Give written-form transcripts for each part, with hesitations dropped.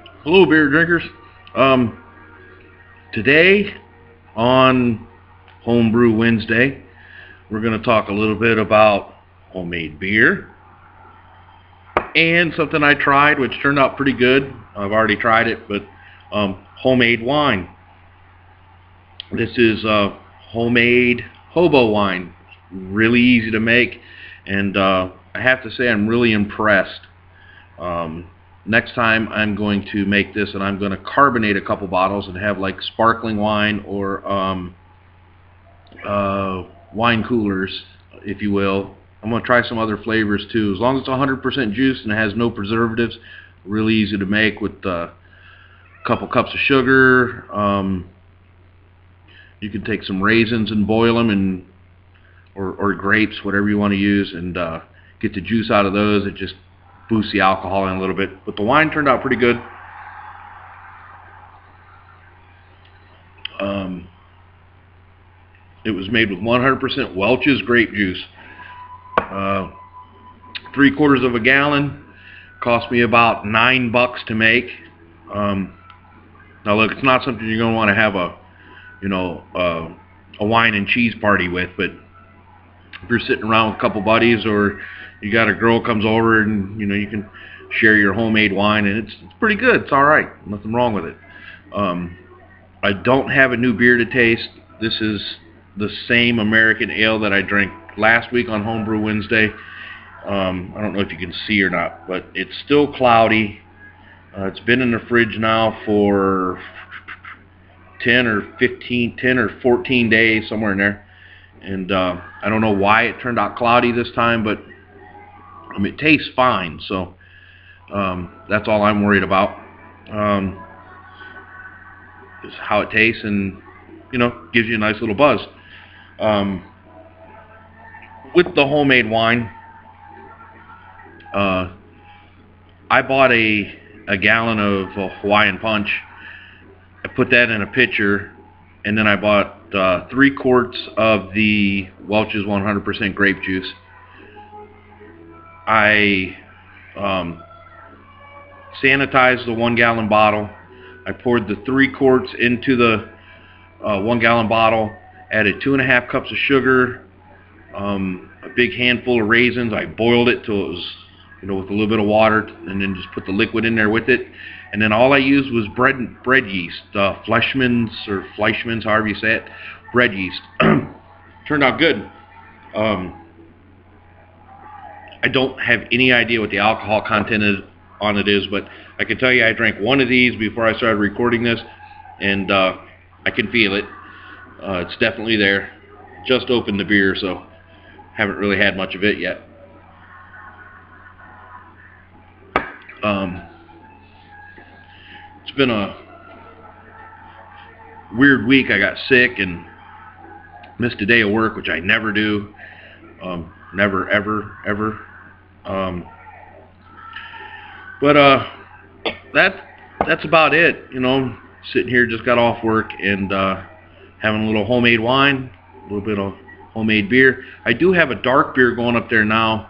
Hello, beer drinkers. Today on Homebrew Wednesday, we're going to talk a little bit about homemade beer and something I tried, which turned out pretty good. I've already tried it, but homemade wine. This is homemade Hobo wine. Really easy to make, and I have to say I'm really impressed. Next time I'm going to make this, and I'm going to carbonate a couple bottles and have like sparkling wine or wine coolers, if you will. I'm going to try some other flavors too. As long as it's 100% juice and it has no preservatives, really easy to make with a couple cups of sugar. You can take some raisins and boil them, and or grapes, whatever you want to use, and get the juice out of those. It just boost the alcohol in a little bit. But the wine turned out pretty good. It was made with 100% Welch's grape juice. 3/4 of a gallon. Cost me about $9 to make. Now look, it's not something you're going to want to have a wine and cheese party with, but if you're sitting around with a couple buddies, or you got a girl comes over, and you can share your homemade wine, and it's pretty good. It's all right. Nothing wrong with it. I don't have a new beer to taste. This is the same American ale that I drank last week on Homebrew Wednesday. I don't know if you can see or not, but it's still cloudy. It's been in the fridge now for 10 or 14 days, somewhere in there. And I don't know why it turned out cloudy this time, but it tastes fine. So that's all I'm worried about. Is how it tastes, and gives you a nice little buzz. With the homemade wine, I bought a gallon of Hawaiian Punch. I put that in a pitcher, and then I bought 3 quarts of the Welch's 100% grape juice. I sanitized the 1 gallon bottle. I poured the 3 quarts into the 1 gallon bottle, added 2.5 cups of sugar, a big handful of raisins. I boiled it till it was, with a little bit of water, and then just put the liquid in there with it. And then all I used was bread yeast, Fleischmann's, however you say it, bread yeast. Turned out good. I don't have any idea what the alcohol content on it is, but I can tell you I drank one of these before I started recording this, and I can feel it. It's definitely there. Just opened the beer, so haven't really had much of it yet. It's been a weird week. I got sick and missed a day of work, which I never do. Never, ever. But that's about it. Sitting here, just got off work, and having a little homemade wine, a little bit of homemade beer. I do have a dark beer going up there now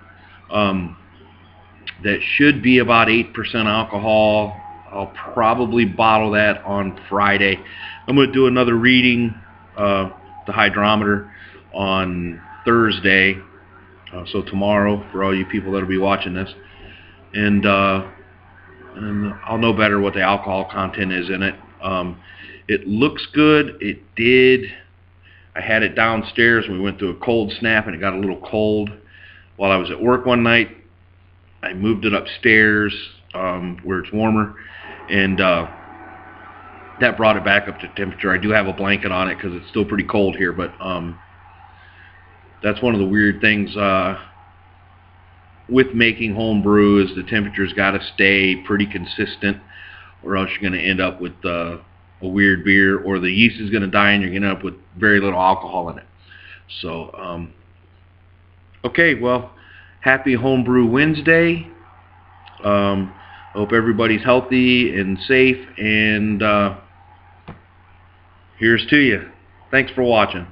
that should be about 8% alcohol. I'll probably bottle that on Friday. I'm going to do another reading, the hydrometer, on Thursday, so tomorrow, for all you people that will be watching this. And I'll know better what the alcohol content is in it. It looks good. It did. I had it downstairs. We went through a cold snap, and it got a little cold while I was at work one night. I moved it upstairs where it's warmer, and that brought it back up to temperature. I do have a blanket on it because it's still pretty cold here, but that's one of the weird things with making home brew, is the temperature's got to stay pretty consistent, or else you're going to end up with a weird beer, or the yeast is going to die and you're going to end up with very little alcohol in it. So okay, well, happy Homebrew Wednesday. Hope everybody's healthy and safe, and here's to you. Thanks for watching.